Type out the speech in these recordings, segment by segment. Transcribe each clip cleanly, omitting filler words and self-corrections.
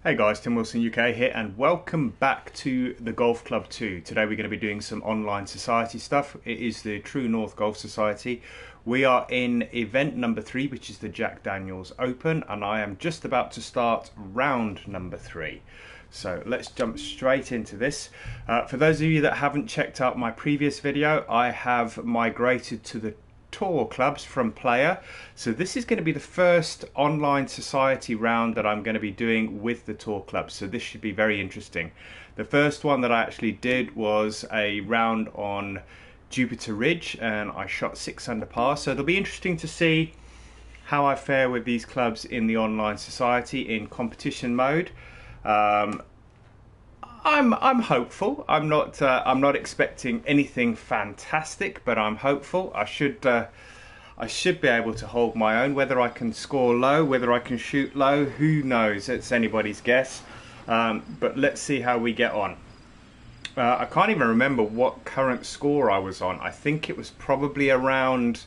Hey guys, Tim Wilson UK here and welcome back to the Golf Club 2. Today we're going to be doing some online society stuff. It is the True North Golf Society. We are in event number 3, which is the Jack Daniels Open, and I am just about to start round number 3. So let's jump straight into this. For those of you that haven't checked out my previous video, I have migrated to the tour clubs from Player. So this is going to be the first online society round that I'm going to be doing with the tour clubs. So this should be very interesting. The first one that I actually did was a round on Jupiter Ridge and I shot 6 under par. So it'll be interesting to see how I fare with these clubs in the online society in competition mode. I'm hopeful. I'm not expecting anything fantastic, but I'm hopeful. I should be able to hold my own. Whether I can score low, whether I can shoot low, who knows? It's anybody's guess. But let's see how we get on. I can't even remember what current score I was on. I think it was probably around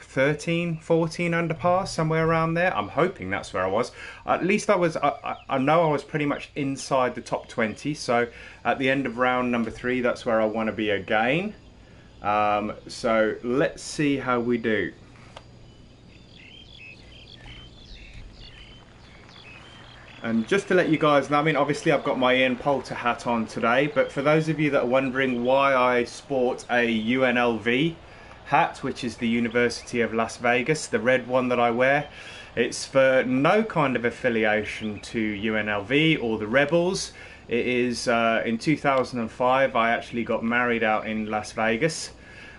13, 14 under par, somewhere around there. I'm hoping that's where I was. At least I was, I know I was pretty much inside the top 20. So at the end of round number 3, that's where I want to be again. So let's see how we do. And just to let you guys know, I mean, obviously I've got my Ian Poulter hat on today, but for those of you that are wondering why I sport a UNLV hat, which is the University of Las Vegas, the red one that I wear, it's for no kind of affiliation to UNLV or the Rebels. It is in 2005 I actually got married out in Las Vegas,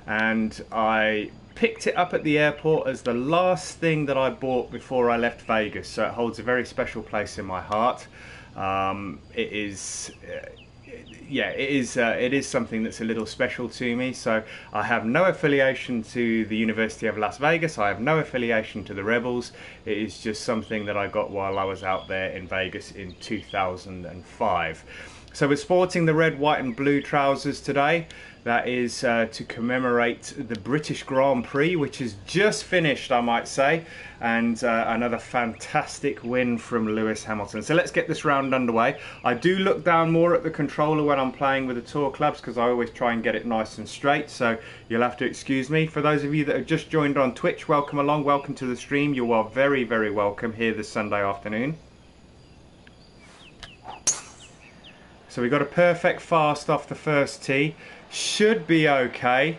and I picked it up at the airport as the last thing that I bought before I left Vegas, so it holds a very special place in my heart. It is something that's a little special to me. So I have no affiliation to the University of Las Vegas. I have no affiliation to the Rebels. It is just something that I got while I was out there in Vegas in 2005. So we're sporting the red, white and blue trousers today. That is to commemorate the British Grand Prix, which has just finished, I might say, and another fantastic win from Lewis Hamilton. So let's get this round underway. I do look down more at the controller when I'm playing with the tour clubs because I always try and get it nice and straight, so you'll have to excuse me. For those of you that have just joined on Twitch, welcome along, welcome to the stream. You are very, very welcome here this Sunday afternoon. So we got a perfect fast off the first tee. Should be okay.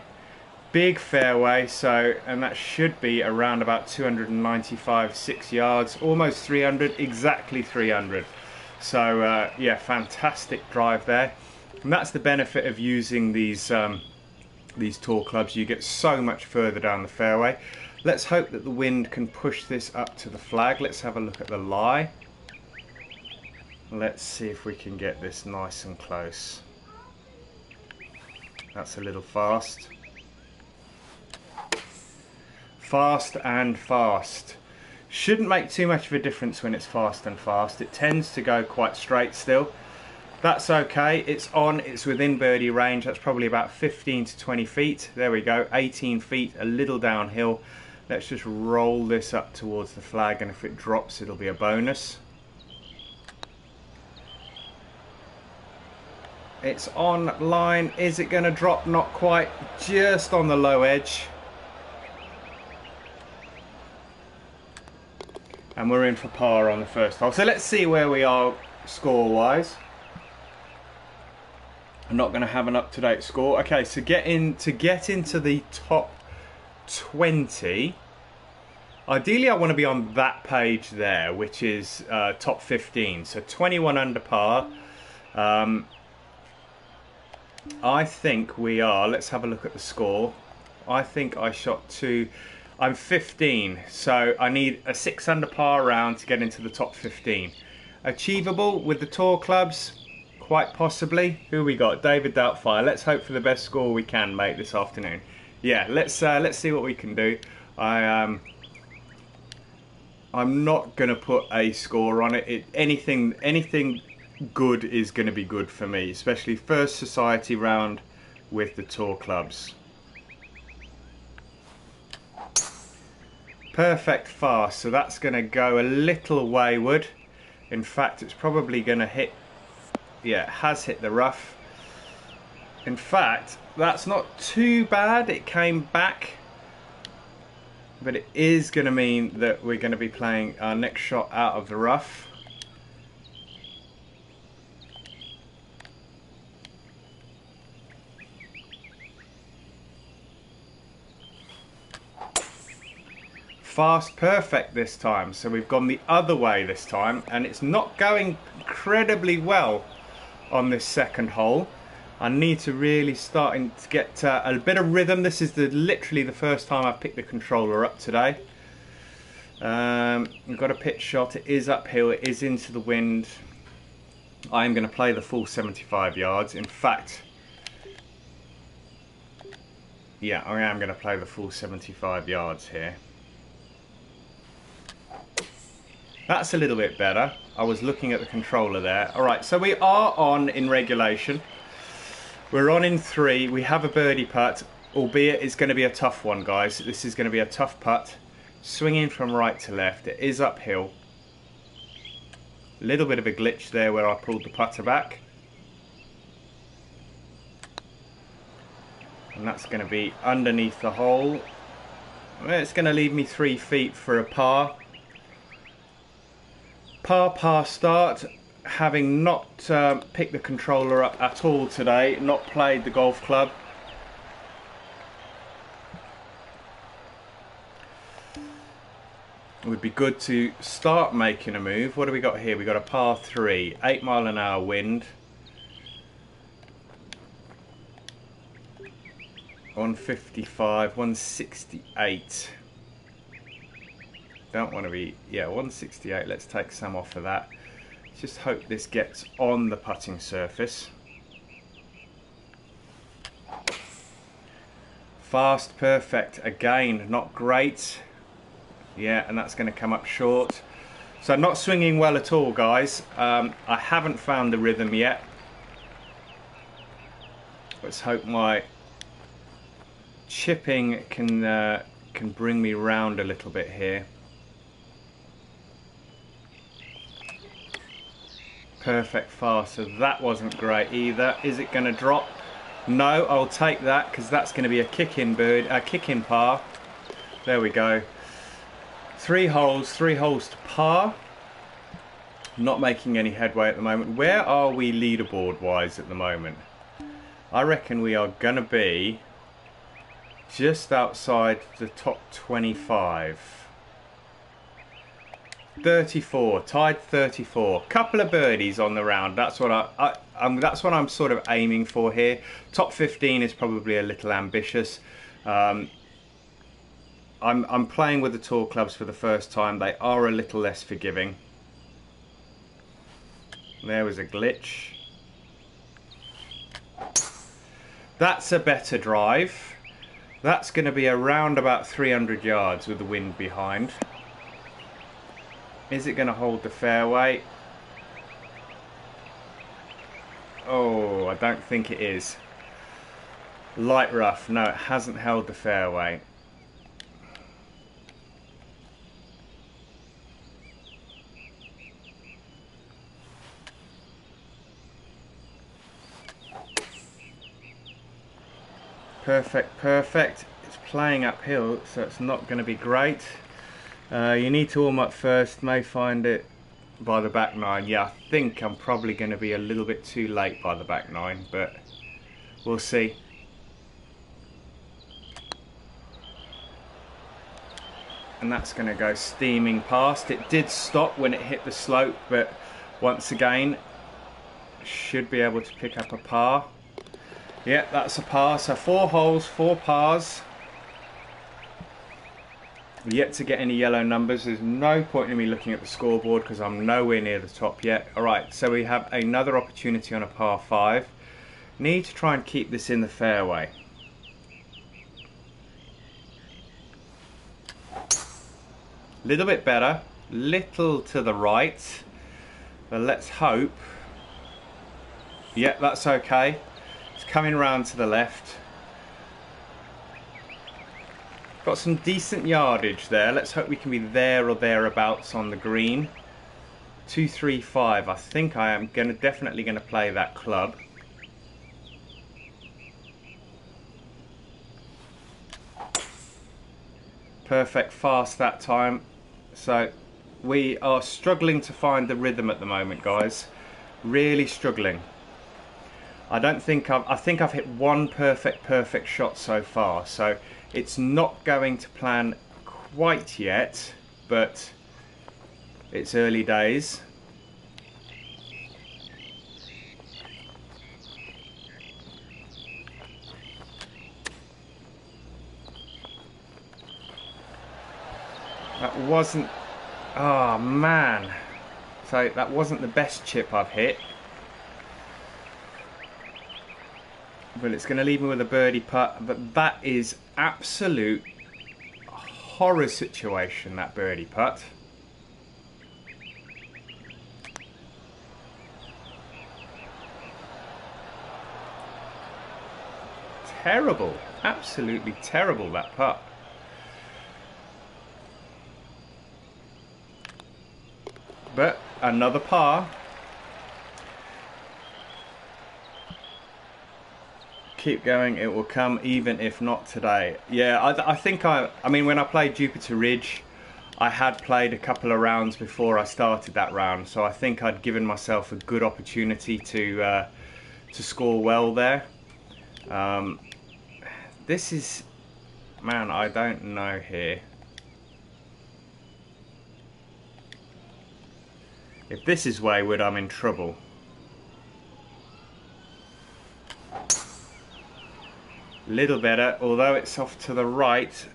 Big fairway, so, and that should be around about 295, 6 yards, almost 300, exactly 300. So yeah, fantastic drive there. And that's the benefit of using these tour clubs. You get so much further down the fairway. Let's hope that the wind can push this up to the flag. Let's have a look at the lie. Let's see if we can get this nice and close. That's a little fast. Fast and fast. Shouldn't make too much of a difference when it's fast and fast. It tends to go quite straight still. That's okay. It's on. It's within birdie range. That's probably about 15 to 20 feet. There we go. 18 feet, a little downhill. Let's just roll this up towards the flag, and if it drops, it'll be a bonus. It's on line. Is it going to drop? Not quite. Just on the low edge. And we're in for par on the first hole. So let's see where we are score-wise. I'm not going to have an up-to-date score. Okay, so to get into the top 20. Ideally, I want to be on that page there, which is top 15. So 21 under par. I think we are, let's have a look at the score. I think I shot I'm 15, so I need a 6 under par round to get into the top 15. Achievable with the tour clubs? Quite possibly. Who we got? David Doubtfire. Let's hope for the best score we can, mate, this afternoon. Yeah, let's see what we can do. I'm not going to put a score on it. Anything good is going to be good for me, especially first society round with the tour clubs. Perfect fast, so that's going to go a little wayward. In fact, it's probably going to hit, yeah, it has hit the rough. In fact, that's not too bad, it came back. But it is going to mean that we're going to be playing our next shot out of the rough. Fast perfect this time, so we've gone the other way this time, and it's not going incredibly well on this second hole. I need to really starting to get a bit of rhythm. This is literally the first time I've picked the controller up today. We've got a pitch shot, it is uphill, it is into the wind. I am going to play the full 75 yards. In fact, yeah, I am going to play the full 75 yards here. That's a little bit better. I was looking at the controller there. Alright, so we are on in regulation. We're on in 3. We have a birdie putt, albeit it's going to be a tough one, guys. This is going to be a tough putt. Swinging from right to left. It is uphill. A little bit of a glitch there where I pulled the putter back. And that's going to be underneath the hole. It's going to leave me 3 feet for a par. Par start. Having not picked the controller up at all today, not played the golf club. It would be good to start making a move. What do we got here? We got a par 3, 8 mile an hour wind. 155, 168. Don't want to be, yeah, 168. Let's take some off of that. Just hope this gets on the putting surface. Fast perfect again, not great. Yeah, and that's going to come up short. So not swinging well at all, guys. I haven't found the rhythm yet. Let's hope my chipping can bring me round a little bit here. Perfect fast, so that wasn't great either. Is it going to drop? No, I'll take that because that's going to be a kick-in bird, a kick-in par. There we go. 3 holes to par. Not making any headway at the moment. Where are we leaderboard wise at the moment? I reckon we are going to be just outside the top 25. 34, tied 34. Couple of birdies on the round. That's what that's what I'm sort of aiming for here. Top 15 is probably a little ambitious. I'm playing with the tour clubs for the first time. They are a little less forgiving. There was a glitch. That's a better drive. That's going to be around about 300 yards with the wind behind. Is it going to hold the fairway? Oh, I don't think it is. Light rough. No, it hasn't held the fairway. Perfect. It's playing uphill, so it's not going to be great. You need to warm up first, may find it by the back 9. Yeah, I think I'm probably going to be a little bit too late by the back 9, but we'll see. And that's going to go steaming past. It did stop when it hit the slope, but once again, should be able to pick up a par. Yeah, that's a par. So 4 holes, 4 pars. Yet to get any yellow numbers. There's no point in me looking at the scoreboard because I'm nowhere near the top yet. Alright, so we have another opportunity on a par 5. Need to try and keep this in the fairway. Little bit better, little to the right, but let's hope. Yeah, that's okay. It's coming round to the left. Got some decent yardage there. Let's hope we can be there or thereabouts on the green. 235. I think I am definitely gonna play that club. Perfect fast that time. So we are struggling to find the rhythm at the moment, guys. Really struggling. I think I've hit one perfect shot so far, so it's not going to plan quite yet, but it's early days. That wasn't, oh man, so that wasn't the best chip I've hit. Well, it's going to leave me with a birdie putt, but that is absolute horror situation, that birdie putt. Terrible, absolutely terrible, that putt. But another par. Keep going, it will come, even if not today. Yeah, I mean, when I played Jupiter Ridge, I had played a couple of rounds before I started that round, so I think I'd given myself a good opportunity to score well there. This is, man, I don't know here. If this is wayward, I'm in trouble. Little better, although it's off to the right.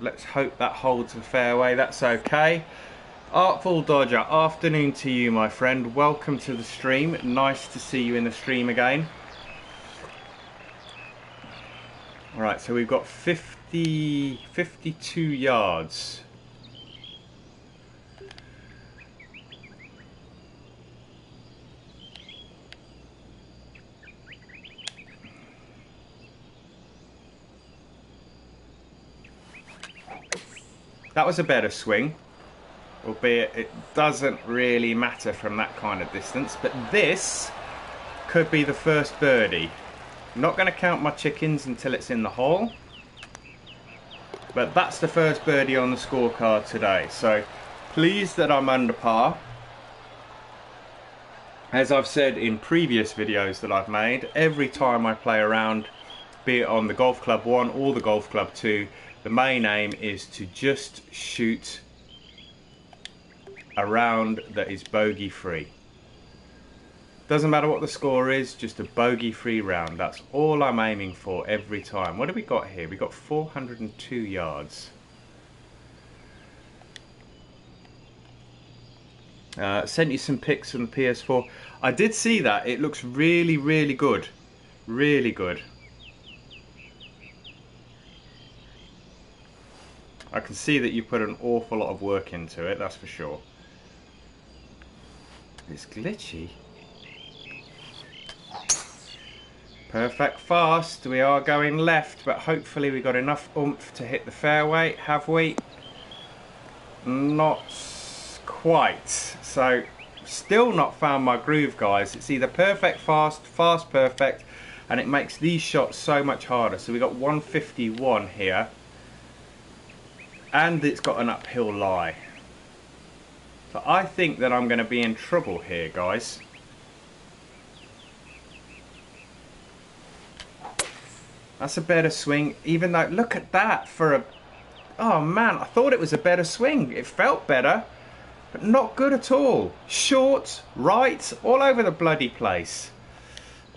Let's hope that holds the fairway. That's okay. Artful Dodger, afternoon to you, my friend. Welcome to the stream. Nice to see you in the stream again. Alright, so we've got 52 yards. That was a better swing, albeit it doesn't really matter from that kind of distance, but this could be the first birdie. I'm not going to count my chickens until it's in the hole, but that's the first birdie on the scorecard today, so pleased that I'm under par. As I've said in previous videos that I've made, every time I play around, be it on the Golf Club 1 or the Golf Club 2, the main aim is to just shoot a round that is bogey free. Doesn't matter what the score is, just a bogey free round. That's all I'm aiming for every time. What have we got here? We got 402 yards. Sent you some pics from the PS4. I did see that. It looks really, really good. Really good. I can see that you put an awful lot of work into it, that's for sure. It's glitchy. Perfect fast. We are going left, but hopefully we got enough oomph to hit the fairway. Have we? Not quite. So, still not found my groove, guys. It's either perfect fast, fast perfect, and it makes these shots so much harder. So we got 151 here. And it's got an uphill lie. So I think that I'm going to be in trouble here, guys. That's a better swing, even though, look at that for a, oh man, I thought it was a better swing. It felt better, but not good at all. Short, right, all over the bloody place.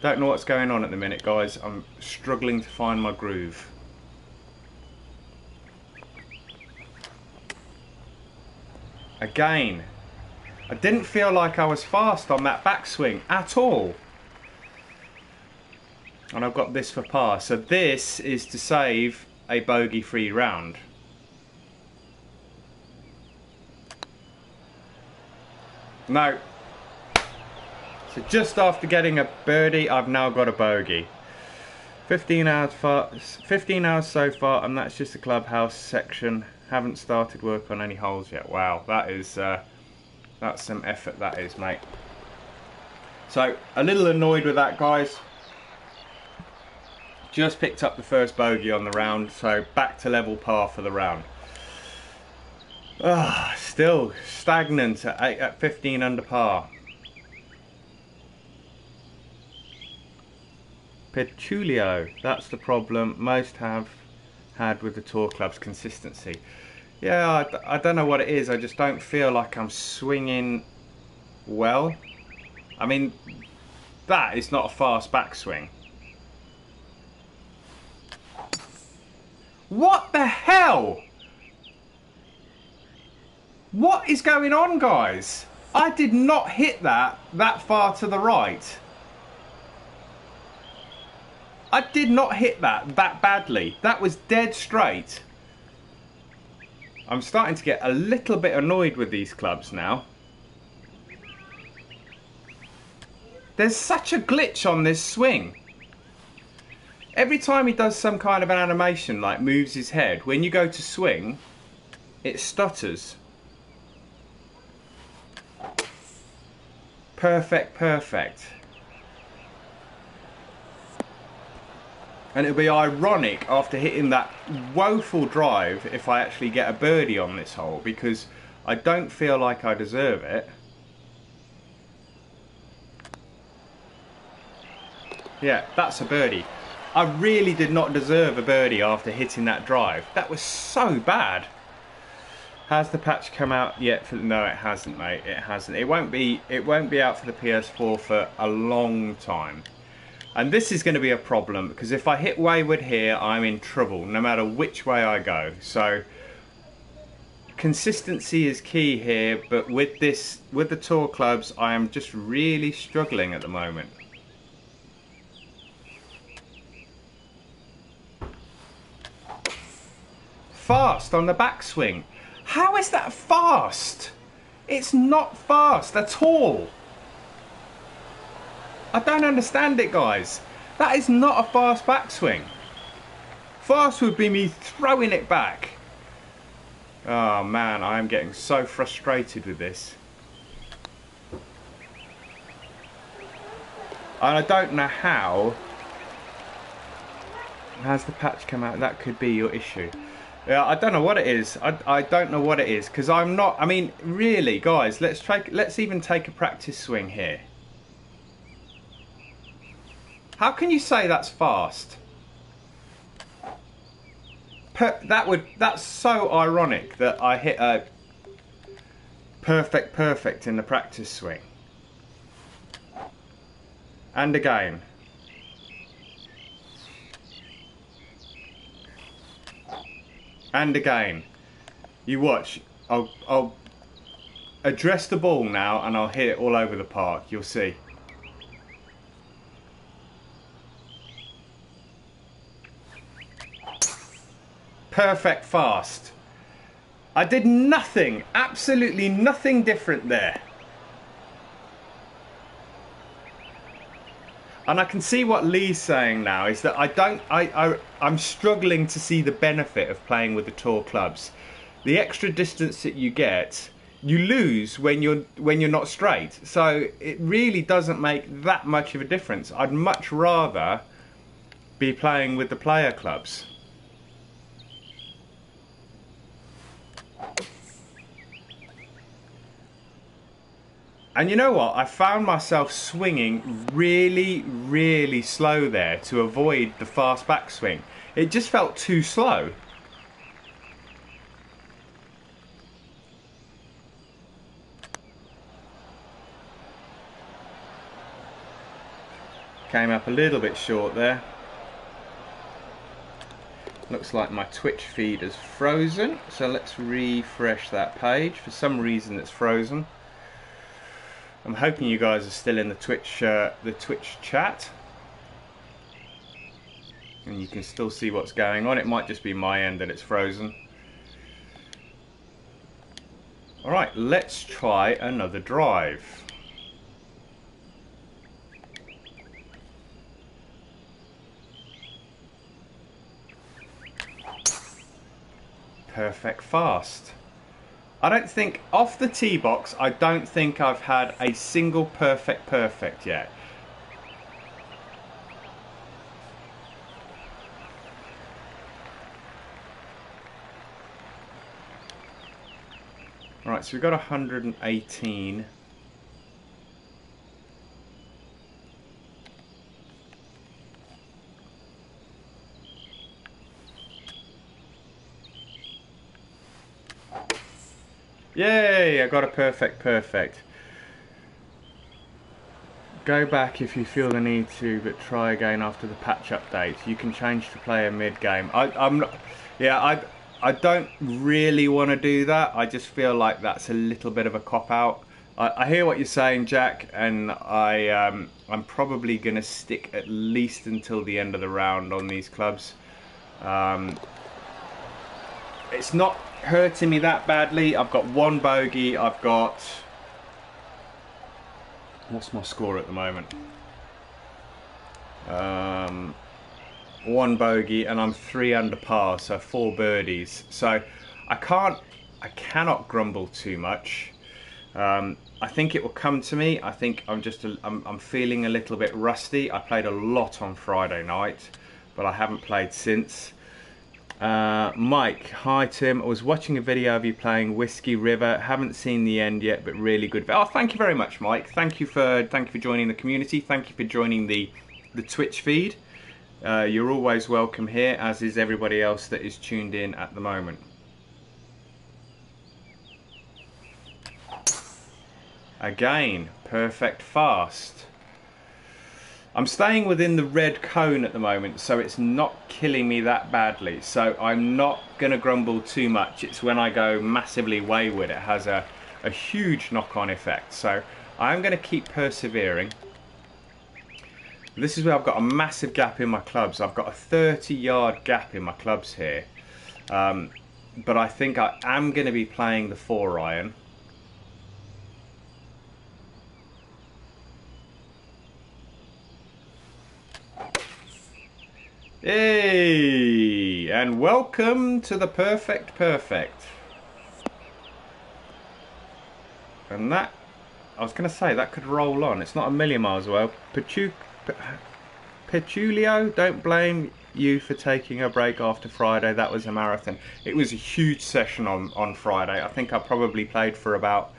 Don't know what's going on at the minute, guys. I'm struggling to find my groove. Again, I didn't feel like I was fast on that backswing at all. And I've got this for par. So this is to save a bogey-free round. No. So just after getting a birdie, I've now got a bogey. 15 hours so far, and that's just the clubhouse section. Haven't started work on any holes yet. Wow, that is that's some effort, that is, mate. So a little annoyed with that, guys. Just picked up the first bogey on the round, so back to level par for the round. Still stagnant at 15 under par. Petulio, that's the problem most have had with the tour club's consistency. Yeah, I don't know what it is, I just don't feel like I'm swinging well. I mean, that is not a fast backswing. What the hell? What is going on, guys? I did not hit that far to the right. I did not hit that badly. That was dead straight. I'm starting to get a little bit annoyed with these clubs now. There's such a glitch on this swing. Every time he does some kind of an animation, like moves his head, when you go to swing, it stutters. Perfect, perfect. And it'll be ironic after hitting that woeful drive if I actually get a birdie on this hole, because I don't feel like I deserve it. Yeah, that's a birdie. I really did not deserve a birdie after hitting that drive. That was so bad. Has the patch come out yet? No, it hasn't, mate. It hasn't. It won't be out for the PS4 for a long time. And this is going to be a problem, because if I hit wayward here, I'm in trouble, no matter which way I go. So consistency is key here, but with the tour clubs, I am just really struggling at the moment. Fast on the backswing. How is that fast? It's not fast at all. I don't understand it, guys. That is not a fast backswing. Fast would be me throwing it back. Oh man, I am getting so frustrated with this. And I don't know how. Has the patch come out? That could be your issue. Yeah, I don't know what it is. I don't know what it is, because I'm not. I mean, really, guys. Let's even take a practice swing here. How can you say that's fast? That's so ironic that I hit a perfect in the practice swing. And again. And again. You watch. I'll address the ball now and I'll hit it all over the park. You'll see. Perfect fast. I did nothing, absolutely nothing different there. And I can see what Lee's saying now is that I'm struggling to see the benefit of playing with the tour clubs. The extra distance that you get, you lose when you're not straight. So it really doesn't make that much of a difference. I'd much rather be playing with the player clubs. And you know what? I found myself swinging really slow there to avoid the fast backswing. It just felt too slow. Came up a little bit short there. Looks like my Twitch feed is frozen, so let's refresh that page. For some reason it's frozen. I'm hoping you guys are still in the Twitch chat, and you can still see what's going on. It might just be my end that it's frozen. Alright, let's try another drive. perfect fast. I don't think, off the tee box, I don't think I've had a single perfect yet. Alright, so we've got 118. Yay, I got a perfect. Go back if you feel the need to, but try again after the patch update. You can change to player mid-game. I'm not, yeah, I don't really want to do that. I just feel like that's a little bit of a cop-out. I hear what you're saying, Jack, and I'm probably going to stick at least until the end of the round on these clubs. It's not hurting me that badly. I've got one bogey. I've got... What's my score at the moment? One bogey, and I'm 3 under par, so 4 birdies. So I cannot grumble too much. I think it will come to me. I think I'm feeling a little bit rusty. I played a lot on Friday night, but I haven't played since. Mike, hi Tim. I was watching a video of you playing Whiskey River. Haven't seen the end yet, but really good. Oh, thank you very much, Mike. Thank you for joining the community. Thank you for joining the Twitch feed. You're always welcome here, as is everybody else that is tuned in at the moment. Again, perfect fast. I'm staying within the red cone at the moment, so it's not killing me that badly. So I'm not going to grumble too much. It's when I go massively wayward, it has a huge knock-on effect. So I'm going to keep persevering. This is where I've got a massive gap in my clubs. I've got a 30-yard gap in my clubs here. But I think I am going to be playing the 4-iron. Hey, and welcome to the perfect. And that, I was going to say, that could roll on. It's not a million miles away. Petulio, don't blame you for taking a break after Friday. That was a marathon. It was a huge session on Friday. I think I probably played for about,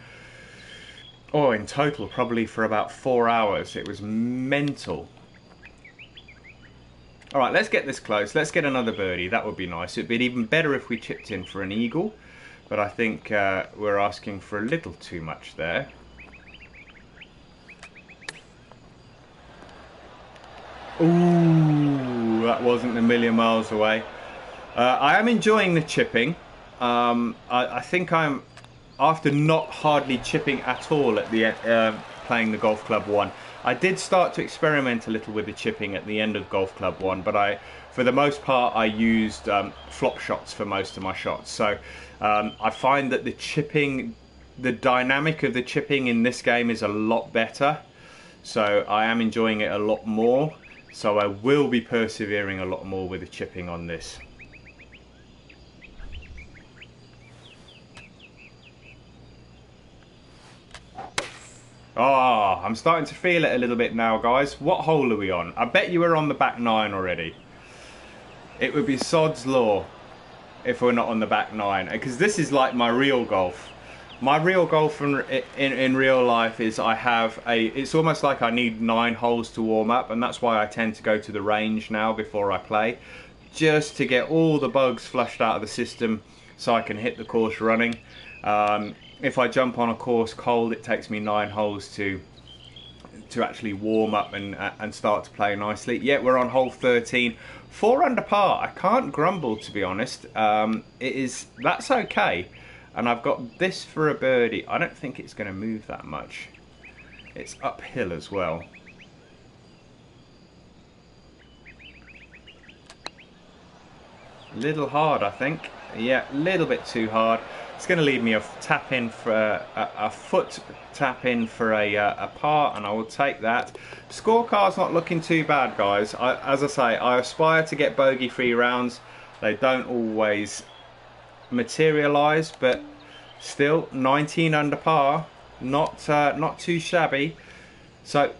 in total, probably for about 4 hours. It was mental. Alright, let's get this close. Let's get another birdie. That would be nice. It'd be even better if we chipped in for an eagle. But I think we're asking for a little too much there. Ooh, that wasn't a million miles away. I am enjoying the chipping. I think I'm, after not hardly chipping at all at the playing the Golf Club 1, I did start to experiment a little with the chipping at the end of Golf Club 1, but for the most part, I used flop shots for most of my shots. So I find that the chipping, the dynamic of the chipping in this game is a lot better. So I am enjoying it a lot more. So I will be persevering a lot more with the chipping on this. Oh, I'm starting to feel it a little bit now, guys. What hole are we on? I bet you we're on the back 9 already. It would be sod's law if we're not on the back 9, because this is like my real golf. My real golf in real life is it's almost like I need 9 holes to warm up, and that's why I tend to go to the range now before I play, just to get all the bugs flushed out of the system so I can hit the course running. If I jump on a course cold, it takes me 9 holes to actually warm up and start to play nicely. Yeah, we're on hole 13, 4 under par. I can't grumble, to be honest. That's okay. And I've got this for a birdie. I don't think it's going to move that much. It's uphill as well. Little hard, I think. Yeah, a little bit too hard. It's going to leave me a tap in for a foot tap in for a par, and I will take that. Scorecard's not looking too bad, guys. As I say, I aspire to get bogey-free rounds. They don't always materialise, but still 19 under par, not too shabby. So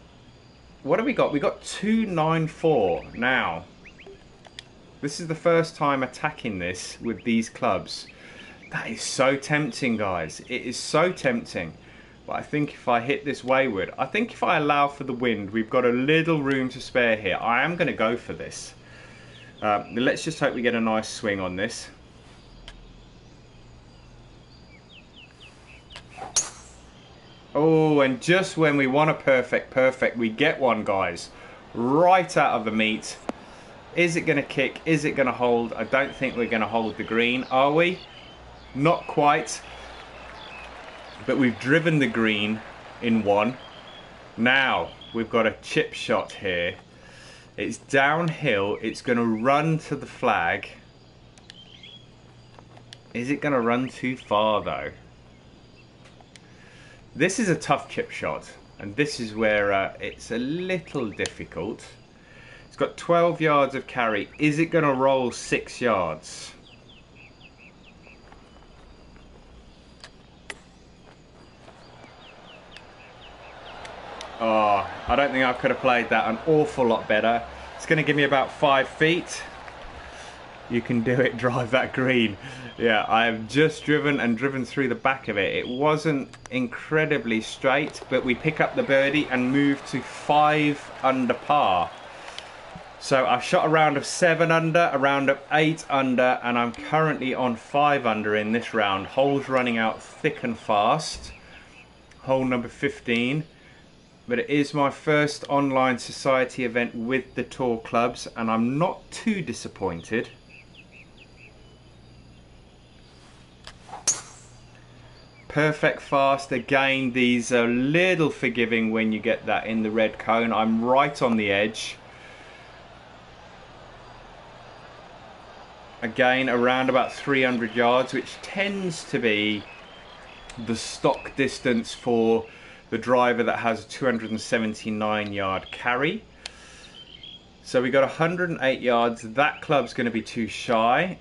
what have we got? We got 294 now. This is the first time attacking this with these clubs. That is so tempting, guys. It is so tempting. But I think if I hit this wayward, I think if I allow for the wind, we've got a little room to spare here. I am going to go for this. Let's just hope we get a nice swing on this. Oh, and just when we want a perfect, we get one, guys. Right out of the meat. Is it going to kick? Is it going to hold? I don't think we're going to hold the green, are we? Not quite. But we've driven the green in one. Now, we've got a chip shot here. It's downhill. It's going to run to the flag. Is it going to run too far, though? This is a tough chip shot. And this is where it's a little difficult. It's got 12 yards of carry. Is it going to roll 6 yards? Oh, I don't think I could have played that an awful lot better. It's going to give me about 5 feet. You can do it, drive that green. Yeah, I have just driven through the back of it. It wasn't incredibly straight, but we pick up the birdie and move to 5 under par. So I've shot a round of 7 under, a round of 8 under, and I'm currently on 5 under in this round. Holes running out thick and fast. Hole number 15. But it is my first online society event with the tour clubs, and I'm not too disappointed. Perfect fast. Again, these are a little forgiving when you get that in the red cone. I'm right on the edge. Again, around about 300 yards, which tends to be the stock distance for the driver that has a 279 yard carry. So we got 108 yards. That club's going to be too shy.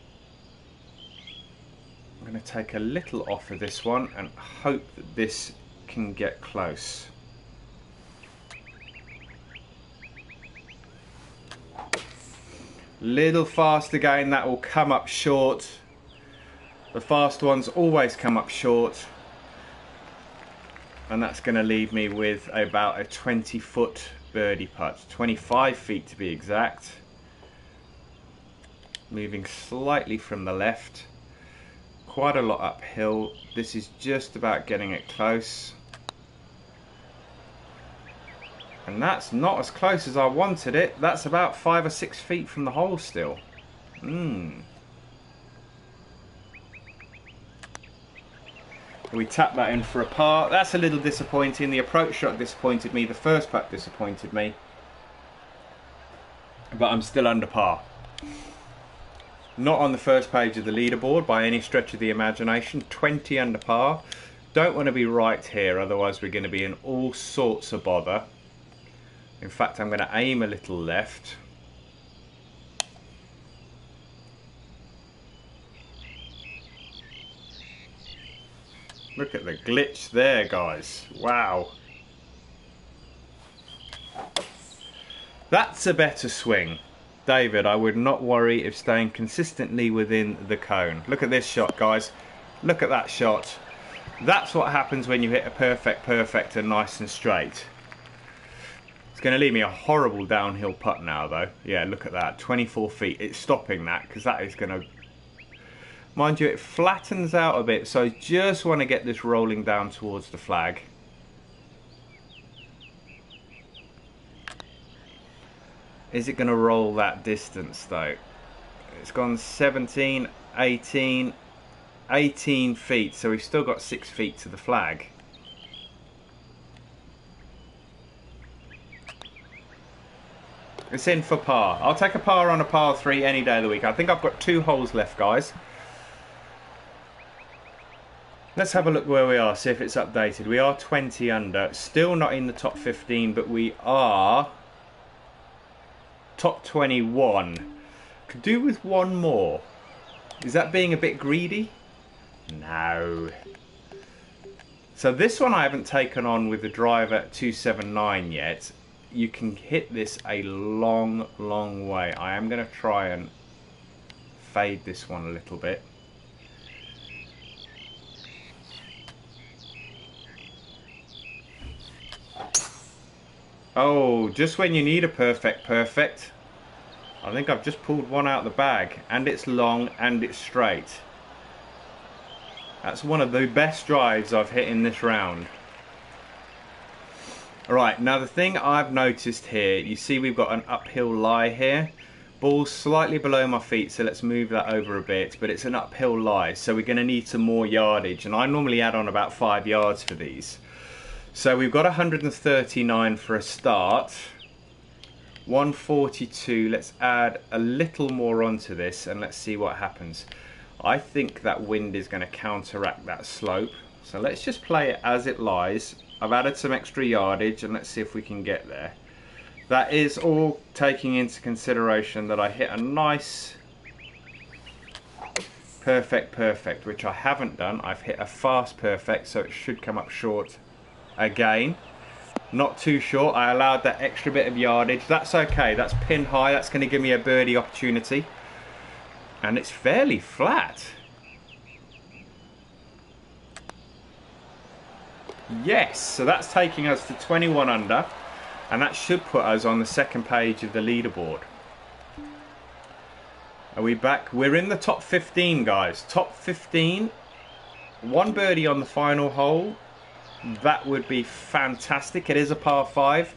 I'm going to take a little off of this one and hope that this can get close. Little fast again, that will come up short. The fast ones always come up short. And that's going to leave me with about a 20-foot birdie putt. 25 feet to be exact. Moving slightly from the left. Quite a lot uphill. This is just about getting it close. And that's not as close as I wanted it. That's about 5 or 6 feet from the hole still. We tap that in for a par. That's a little disappointing. The approach shot disappointed me. The first putt disappointed me. But I'm still under par. Not on the first page of the leaderboard by any stretch of the imagination. 20 under par. Don't want to be right here, otherwise we're going to be in all sorts of bother. In fact, I'm going to aim a little left. Look at the glitch there, guys. Wow. That's a better swing. David, I would not worry if staying consistently within the cone. Look at this shot, guys. Look at that shot. That's what happens when you hit a perfect and nice and straight. It's going to leave me a horrible downhill putt now, though. Yeah, look at that. 24 feet. It's stopping that because that is going to... Mind you, it flattens out a bit, so I just want to get this rolling down towards the flag. Is it going to roll that distance, though? It's gone 17, 18, 18 feet, so we've still got 6 feet to the flag. It's in for par. I'll take a par on a par 3 any day of the week. I think I've got 2 holes left, guys. Let's have a look where we are, see if it's updated. We are 20 under. Still not in the top 15, but we are top 21. Could do with one more. Is that being a bit greedy? No. So this one I haven't taken on with the driver at 279 yet. You can hit this a long, long way. I am going to try and fade this one a little bit. Oh, just when you need a perfect. I think I've just pulled one out of the bag, and it's long and it's straight. That's one of the best drives I've hit in this round. Alright, now the thing I've noticed here, you see we've got an uphill lie here. Ball's slightly below my feet, so let's move that over a bit, but it's an uphill lie, so we're going to need some more yardage, and I normally add on about 5 yards for these. So we've got 139 for a start. 142, let's add a little more onto this and let's see what happens. I think that wind is going to counteract that slope, so let's just play it as it lies. I've added some extra yardage and let's see if we can get there. That is all taking into consideration that I hit a nice perfect, which I haven't done. I've hit a fast perfect, so it should come up short again. Not too short. I allowed that extra bit of yardage. That's okay. That's pin high. That's going to give me a birdie opportunity. And it's fairly flat. Yes, so that's taking us to 21 under. And that should put us on the second page of the leaderboard. Are we back? We're in the top 15, guys. Top 15. One birdie on the final hole. That would be fantastic. It is a par 5,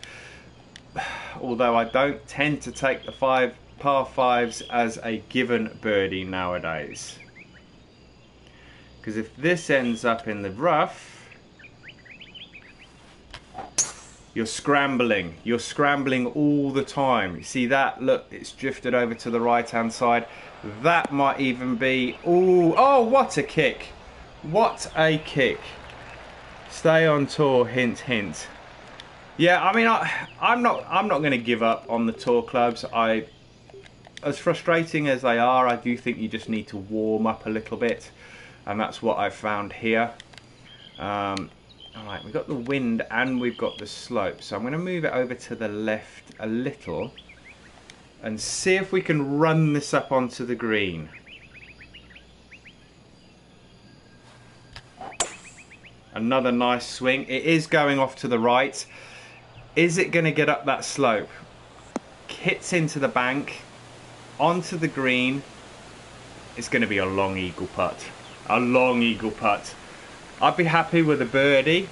although I don't tend to take the par 5s as a given birdie nowadays, because if this ends up in the rough, you're scrambling all the time. You see that? Look, it's drifted over to the right hand side. That might even be, oh, what a kick, what a kick. Stay on tour, hint, hint. Yeah, I mean, I'm not going to give up on the tour clubs. As frustrating as they are, I do think you just need to warm up a little bit, and that's what I've found here. All right, we've got the wind and we've got the slope, so I'm going to move it over to the left a little and see if we can run this up onto the green. Another nice swing. It is going off to the right. Is it going to get up that slope? Hits into the bank, onto the green. It's going to be a long eagle putt. A long eagle putt. I'd be happy with a birdie.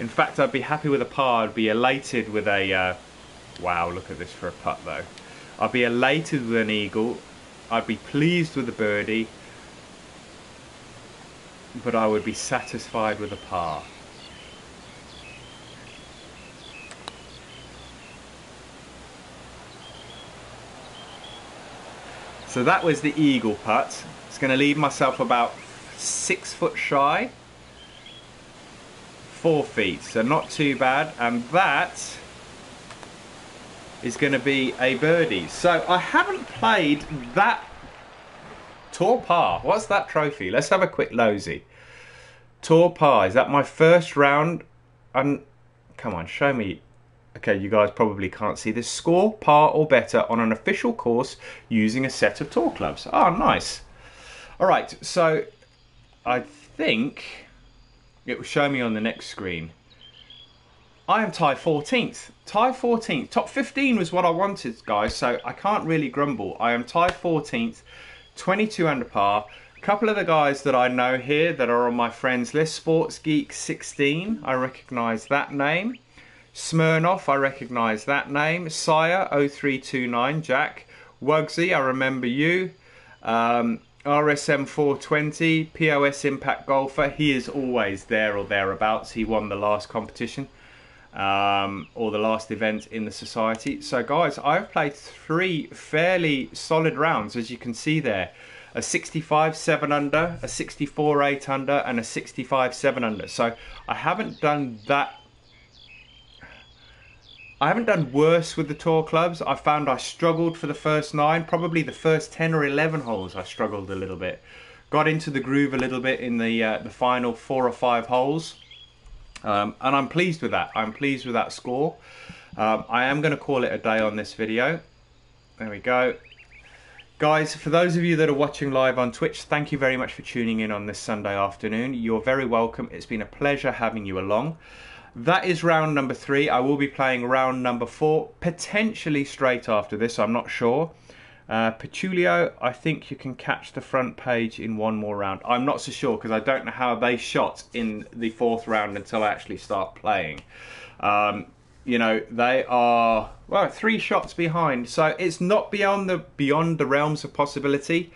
In fact, I'd be happy with a par. I'd be elated with a... wow, look at this for a putt though. I'd be elated with an eagle. I'd be pleased with a birdie. But I would be satisfied with a par. So that was the eagle putt. It's going to leave myself about 6 foot shy. 4 feet, so not too bad. And that is going to be a birdie. So I haven't played that Tour par. What's that trophy? Let's have a quick nosy. Tour par. Is that my first round? And come on, show me. Okay, you guys probably can't see this. Score par or better on an official course using a set of tour clubs. Oh, nice. All right, so I think it will show me on the next screen. I am tied 14th. Tied 14th. Top 15 was what I wanted, guys, so I can't really grumble. I am tied 14th. 22 under par. A couple of the guys that I know here that are on my friends list. Sports Geek 16, I recognise that name. Smirnoff, I recognise that name. Sire 0329, Jack. Wugsy, I remember you. RSM 420, POS Impact Golfer. He is always there or thereabouts. He won the last competition. Or the last event in the society. So guys, I've played 3 fairly solid rounds, as you can see there. A 65 7 under, a 64 8 under, and a 65 7 under. So I haven't done that. I haven't done worse with the tour clubs. I found I struggled for the first 9, probably the first 10 or 11 holes I struggled a little bit. got into the groove a little bit in the final 4 or 5 holes, and I'm pleased with that. I'm pleased with that score. I am going to call it a day on this video. There we go. Guys, for those of you that are watching live on Twitch, thank you very much for tuning in on this Sunday afternoon. You're very welcome. It's been a pleasure having you along. That is round number 3. I will be playing round number 4, potentially straight after this, I'm not sure. Petulio, I think you can catch the front page in one more round. I'm not so sure because I don't know how they shot in the 4th round until I actually start playing. You know, they are, well, 3 shots behind, so it's not beyond the realms of possibility.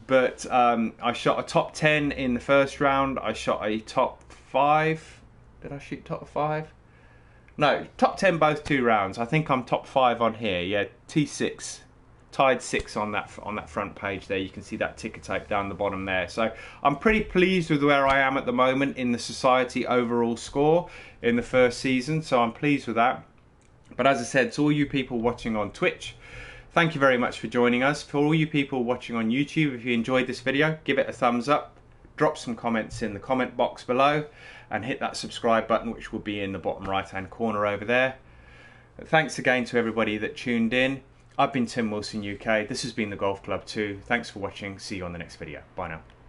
But I shot a top 10 in the 1st round. I shot a top 5. Did I shoot top 5? No, top 10 both 2 rounds. I think I'm top 5 on here. Yeah, T6, tied 6 on that front page there. You can see that ticker tape down the bottom there. So I'm pretty pleased with where I am at the moment in the society overall score in the 1st season. So I'm pleased with that. But as I said, to all you people watching on Twitch, thank you very much for joining us. For all you people watching on YouTube, if you enjoyed this video, give it a thumbs up, drop some comments in the comment box below, and hit that subscribe button, which will be in the bottom right hand corner over there. Thanks again to everybody that tuned in. I've been Tim Wilson UK. This has been the Golf Club 2. Thanks for watching. See you on the next video. Bye now.